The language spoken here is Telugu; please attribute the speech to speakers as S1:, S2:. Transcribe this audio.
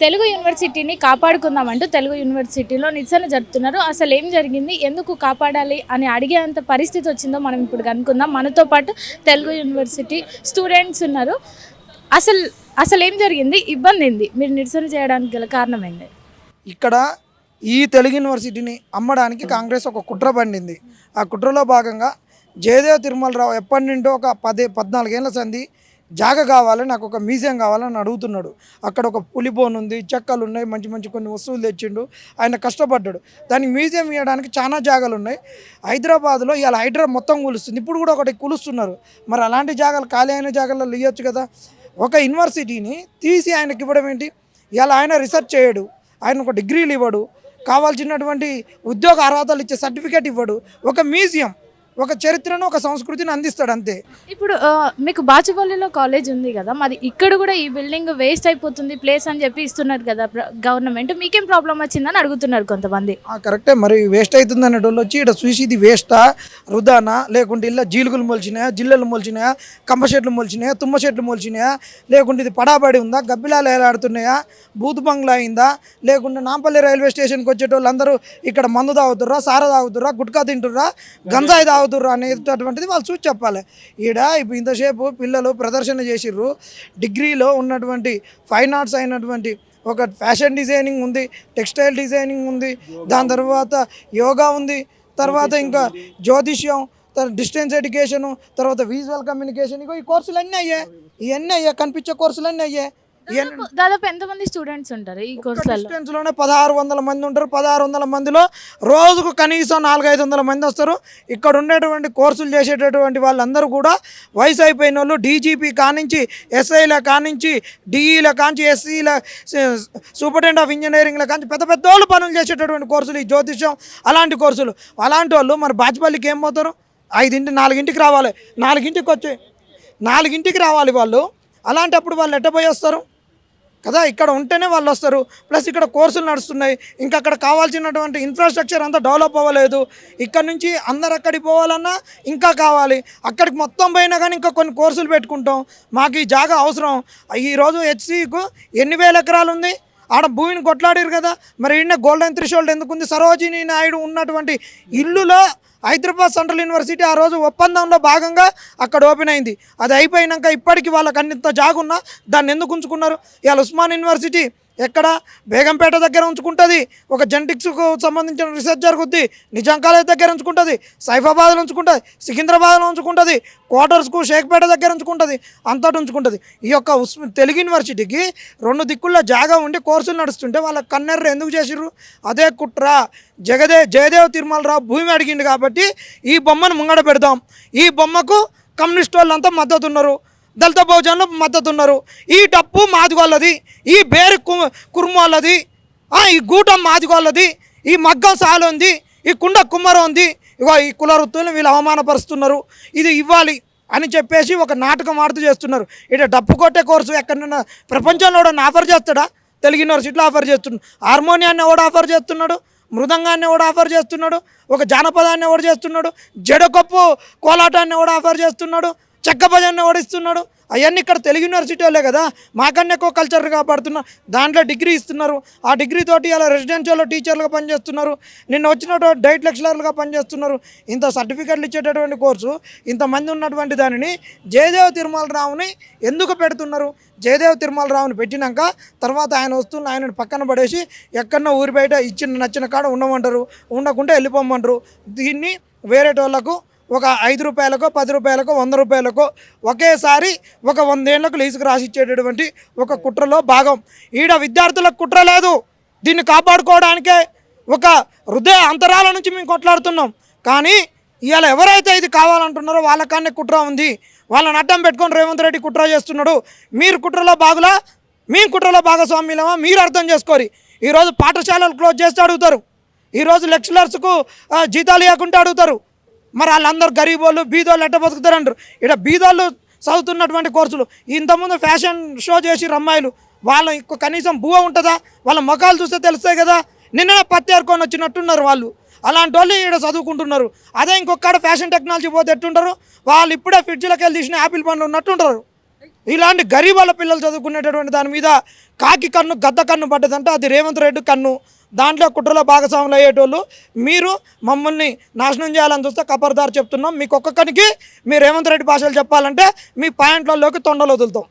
S1: తెలుగు యూనివర్సిటీని కాపాడుకుందామంటూ తెలుగు యూనివర్సిటీలో నిరసన జరుపుతున్నారు. అసలు ఏం జరిగింది, ఎందుకు కాపాడాలి అని అడిగేంత పరిస్థితి వచ్చిందో మనం ఇప్పుడు కనుక్కుందాం. మనతో పాటు తెలుగు యూనివర్సిటీ స్టూడెంట్స్ ఉన్నారు. అసలు అసలు ఏం జరిగింది, ఇబ్బంది ఏంది, మీరు నిరసన చేయడానికి గల కారణం ఏంది?
S2: ఇక్కడ ఈ తెలుగు యూనివర్సిటీని అమ్మడానికి కాంగ్రెస్ ఒక కుట్ర పండింది. ఆ కుట్రలో భాగంగా జయదేవ్ తిరుమలరావు ఎప్పటి నుండో ఒక 14 ఏళ్ల సంది జాగ కావాలి, నాకు ఒక మ్యూజియం కావాలని అడుగుతున్నాడు. అక్కడ ఒక పులిబోన్ ఉంది, చెక్కలు ఉన్నాయి, మంచి మంచి కొన్ని వస్తువులు తెచ్చిండు. ఆయన కష్టపడ్డాడు. దానికి మ్యూజియం ఇవ్వడానికి చాలా జాగాలు ఉన్నాయి. హైదరాబాద్లో ఇలా మొత్తం కూలుస్తుంది. ఇప్పుడు కూడా ఒకటి కూలుస్తున్నారు. మరి అలాంటి జాగాలు ఖాళీ అయిన జాగాలలో ఇవ్వచ్చు కదా. ఒక యూనివర్సిటీని తీసి ఆయనకి ఇవ్వడం ఏంటి? ఇలా ఆయన రీసెర్చ్ చేయడు, ఆయన ఒక డిగ్రీలు ఇవ్వడు, కావాల్సినటువంటి ఉద్యోగ అర్హతలు ఇచ్చే సర్టిఫికేట్ ఇవ్వడు. ఒక మ్యూజియం, ఒక చరిత్రను, ఒక సంస్కృతిని అందిస్తాడు అంతే.
S1: ఇప్పుడు మీకు బాచుపల్లిలో కాలేజ్ ఉంది కదా, మరి ఇక్కడ కూడా ఈ బిల్డింగ్ వేస్ట్ అయిపోతుంది ప్లేస్ అని చెప్పి ఇస్తున్నారు కదా గవర్నమెంట్. మీకేం ప్రాబ్లం వచ్చిందని అడుగుతున్నారు కొంతమంది.
S2: కరెక్టే, మరి వేస్ట్ అవుతుంది అనేటోళ్ళు వచ్చి ఇక్కడ చూసి ఇది వేస్టా, వృధానా, లేకుంటే ఇలా జీలుగులు మొలిచినాయా, జిల్లెలు మొలిచినాయా, కంప చెట్లు మొలిచినాయా, తుమ్మ చెట్లు మొలిచినాయా, లేకుంటే ఇది పడాబడి ఉందా, గబ్బిలాలు ఏలాడుతున్నాయా, బూత్ బంగ్లా అయిందా, లేకుంటే నాంపల్లి రైల్వే స్టేషన్కి వచ్చేటోళ్ళు అందరూ ఇక్కడ మందు తాగుతుర్రా, సారా తాగుతుర్రా, గుట్కా తింటుర్రా, గంజాయి తాగుతుర్రా అనేటటువంటిది వాళ్ళు చూసి చెప్పాలి. ఈడ ఇప్పుడు ఇంతసేపు పిల్లలు ప్రదర్శన చేసిర్రు. డిగ్రీలో ఉన్నటువంటి ఫైన్ ఆర్ట్స్ అయినటువంటి ఒక ఫ్యాషన్ డిజైనింగ్ ఉంది, టెక్స్టైల్ డిజైనింగ్ ఉంది, దాని తర్వాత యోగా ఉంది, తర్వాత ఇంకా జ్యోతిష్యం, డిస్టెన్స్ ఎడ్యుకేషను, తర్వాత విజువల్ కమ్యూనికేషన్, ఇగో ఈ కోర్సులు అన్నీ అయ్యాయి. ఇవన్నీ అయ్యాయి, కనిపించే కోర్సులు అన్నీ అయ్యాయి.
S1: దాదాపు ఎంతమంది స్టూడెంట్స్ ఉంటారు ఈ కోర్సులలో?
S2: స్టూడెంట్స్లోనే 1600 మంది ఉంటారు. 1600 మందిలో రోజుకు కనీసం 400-500 మంది వస్తారు. ఇక్కడ ఉండేటువంటి కోర్సులు చేసేటటువంటి వాళ్ళందరూ కూడా వయసు అయిపోయిన వాళ్ళు, డీజీపీ కానించి, ఎస్ఐల కానించి, డిఈల కానించి, ఎస్సీల, సూపరింటెండెంట్ ఆఫ్ ఇంజనీరింగ్ల కానించి పెద్ద పెద్ద వాళ్ళు పనులు చేసేటటువంటి కోర్సులు ఈ జ్యోతిష్యం అలాంటి కోర్సులు. అలాంటి వాళ్ళు మరి బాచుపల్లికి ఏం పోతారు? 4ంటికి రావాలి, 4ంటికి రావాలి వాళ్ళు. అలాంటప్పుడు వాళ్ళు ఎట్టపోయి వస్తారు కదా. ఇక్కడ ఉంటేనే వాళ్ళు వస్తారు. ప్లస్ ఇక్కడ కోర్సులు నడుస్తున్నాయి, ఇంకా అక్కడ కావాల్సినటువంటి ఇన్ఫ్రాస్ట్రక్చర్ అంతా డెవలప్ అవ్వలేదు. ఇక్కడ నుంచి అందరు అక్కడికి పోవాలన్నా ఇంకా కావాలి. అక్కడికి మొత్తం పోయినా కానీ ఇంకా కొన్ని కోర్సులు పెట్టుకుంటాం. మాకు ఈ జాగా అవసరం. ఈరోజు హెచ్సికు ఎన్ని వేల ఎకరాలు ఉంది, ఆడ భూమిని కొట్లాడారు కదా. మరి ఈయన గోల్డెన్ త్రిషోల్డ్ ఎందుకుంది? సరోజినీ నాయుడు ఉన్నటువంటి ఇల్లులో హైదరాబాద్ సెంట్రల్ యూనివర్సిటీ ఆ రోజు ఒప్పందంలో భాగంగా అక్కడ ఓపెన్ అయింది. అది అయిపోయినాక ఇప్పటికీ వాళ్ళకి అన్నింత జాగున్నా దాన్ని ఎందుకు ఉంచుకున్నారు? ఇవాళ ఉస్మాన్ యూనివర్సిటీ ఎక్కడ? బేగంపేట దగ్గర ఉంచుకుంటుంది. ఒక జెనెటిక్స్కు సంబంధించిన రీసెర్చ్ జరుగుద్ది. నిజాం కాలేజ్ దగ్గర ఉంచుకుంటుంది, సైఫాబాద్లో ఉంచుకుంటుంది, సికింద్రాబాద్లో ఉంచుకుంటుంది, క్వార్టర్స్కు షేక్పేట దగ్గర ఉంచుకుంటుంది, అంతటి ఉంచుకుంటుంది. ఈ యొక్క తెలుగు యూనివర్సిటీకి 2 దిక్కుల్లో జాగా ఉండి కోర్సులు నడుస్తుంటే వాళ్ళ కన్నెర్ర ఎందుకు చేసిర్రు? అదే కుట్ర. జయదేవ్ తిరుమలరావు భూమి అడిగిండు కాబట్టి ఈ బొమ్మను ముంగడ పెడదాం. ఈ బొమ్మకు కమ్యూనిస్ట్ వాళ్ళంతా మద్దతు ఉన్నారు, దళిత బహుజనులు మద్దతు ఉన్నారు. ఈ డప్పు మాదిగోళ్ళది, ఈ బేరు కుర్మోళ్ళది, ఈ గూటం మాదిగోళ్ళది, ఈ మగ్గం సాలుంది, ఈ కుండ కుమ్మరం ఉంది. ఇగో ఈ కుల వృత్తులను వీళ్ళు అవమానపరుస్తున్నారు, ఇది ఇవ్వాలి అని చెప్పేసి ఒక నాటకం ఆడుతూ చేస్తున్నారు. ఇటు డప్పు కొట్టే కోర్సు ఎక్కడన్నా ప్రపంచంలో కూడా ఆఫర్ చేస్తాడా? తెలుగు యూనివర్సిటీలో ఆఫర్ చేస్తున్నాడు. హార్మోనియాన్ని ఎవడు ఆఫర్ చేస్తున్నాడు? మృదంగాన్ని ఎవడు ఆఫర్ చేస్తున్నాడు? ఒక జానపదాన్ని ఎవడు చేస్తున్నాడు? జడకొప్పు కోలాటాన్ని ఎవడు ఆఫర్ చేస్తున్నాడు? చెక్క భజన్ని ఓడిస్తున్నాడు. అవన్నీ ఇక్కడ తెలుగు యూనివర్సిటీ వాళ్ళే కదా. మాకన్నా ఎక్కువ కల్చర్ కాపాడుతున్నారు. దాంట్లో డిగ్రీ ఇస్తున్నారు. ఆ డిగ్రీ తోటి అలా రెసిడెన్షియల్లో టీచర్లుగా పనిచేస్తున్నారు, నిన్న వచ్చినటువంటి డైట్ లెక్చరర్లుగా పనిచేస్తున్నారు. ఇంత సర్టిఫికెట్లు ఇచ్చేటటువంటి కోర్సు, ఇంతమంది ఉన్నటువంటి దానిని జయదేవ్ తిరుమలరావుని ఎందుకు పెడుతున్నారు? జయదేవ్ తిరుమలరావుని పెట్టినాక తర్వాత ఆయన వస్తున్న ఆయనను పక్కన పడేసి ఎక్కడన్నా ఊరి బయట ఇచ్చిన నచ్చిన కాడ ఉండమంటారు, ఉండకుంటే వెళ్ళిపోమంటారు. దీన్ని వేరేటోళ్లకు ఒక 5 రూపాయలకో 10 రూపాయలకో 100 రూపాయలకో ఒకేసారి ఒక 100 ఏళ్లకు లీజుకు రాసిచ్చేటటువంటి ఒక కుట్రలో భాగం. ఈడ విద్యార్థులకు కుట్ర లేదు. దీన్ని కాపాడుకోవడానికే ఒక హృదయ అంతరాల నుంచి మేము కొట్లాడుతున్నాం. కానీ ఇవాళ ఎవరైతే ఇది కావాలంటున్నారో వాళ్ళకన్నా కుట్ర ఉంది. వాళ్ళని అడ్డం పెట్టుకొని రేవంత్ రెడ్డి కుట్ర చేస్తున్నాడు. మీరు కుట్రలో బాగులా, మేము కుట్రలో భాగస్వామ్యులమా? మీరు అర్థం చేసుకోరు. ఈరోజు పాఠశాలలు క్లోజ్ చేస్తే అడుగుతారు, ఈరోజు లెక్చరర్స్కు జీతాలు ఇవ్వకుంటే అడుగుతారు. మరి వాళ్ళందరూ గరీబోళ్ళు, బీదోళ్ళు ఎట్ట బతుకుతారంటారు. ఇక్కడ బీదోళ్ళు చదువుతున్నటువంటి కోర్సులు, ఇంతకుముందు ఫ్యాషన్ షో చేసి అమ్మాయిలు, వాళ్ళ కనీసం బువ ఉంటుందా? వాళ్ళ ముఖాలు చూస్తే తెలుస్తాయి కదా. నిన్న పత్తి ఏరుకొని వచ్చినట్టున్నారు వాళ్ళు. అలాంటి వాళ్ళు ఇక్కడ చదువుకుంటున్నారు. అదే ఇంకొకడ ఫ్యాషన్ టెక్నాలజీ పోతే ఎట్టుంటారు? వాళ్ళు ఇప్పుడే ఫ్రిడ్జ్లోకి వెళ్ళి తీసిన యాపిల్ పండ్లు ఉన్నట్టుంటారు. ఇలాంటి గరీబాల పిల్లలు చదువుకునేటటువంటి దాని మీద కాకి కన్ను గద్ద కన్ను పడ్డదంటే అది రేవంత్ రెడ్డి కన్ను. దాంట్లో కుట్రలో భాగస్వాములు అయ్యేటోళ్ళు మీరు మమ్మల్ని నాశనం చేయాలని చూస్తే ఖబర్దార్ చెప్తున్నాం. మీకు ఒక్కొక్కరికి మీ రేవంత్ రెడ్డి భాషలు చెప్పాలంటే మీ పాయింట్లలోకి తొండలు వదులుతాం.